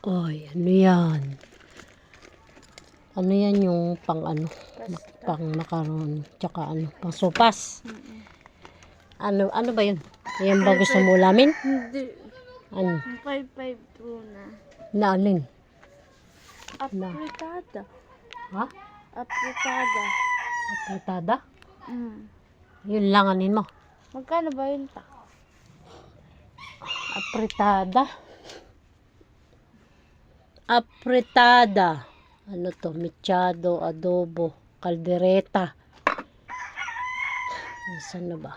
Ay, ano yan? Ano yan yung pang ano? Pang macaron. Tsaka ano? Pang sopas. Ano ba yun? Yan ba gusto mo ulamin? Hindi. Ano? 5-5 tuna. Na alin? Apritada. Ha? Apritada. Apritada? Yun lang anin mo. Magkano ba yun ta? Apritada. Apritada. Ano to? Mechado, adobo, kaldereta. Nasaan na ba?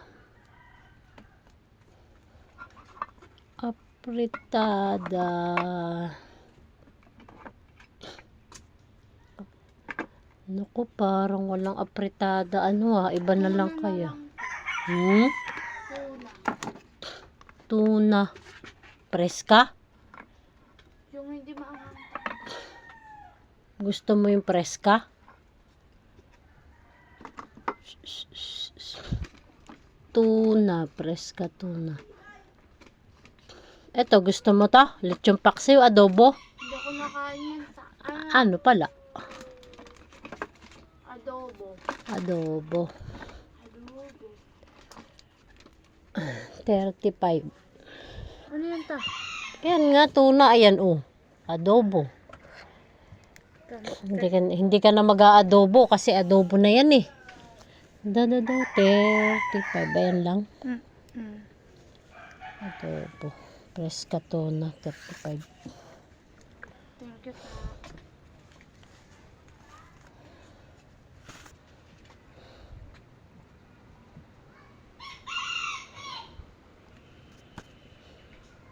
Apritada. Naku, parang walang apritada. Ano iba na lang kaya. Tuna. Preska? Yung hindi maangang. Gusto mo yung preska? Tuna. Preska tuna. Eto, gusto mo to? Lechon paksiw, adobo? Hindi ko nakain yan sa Ano pala? adobo. Adobo. Adobo. 35. Ano yan ta? Yan nga, tuna. Ayan, adobo. Hindi ka na mag-aadobo kasi adobo na yan eh. 35. Ayan lang. Adobo. Preska tuna, 35. Thank you ta.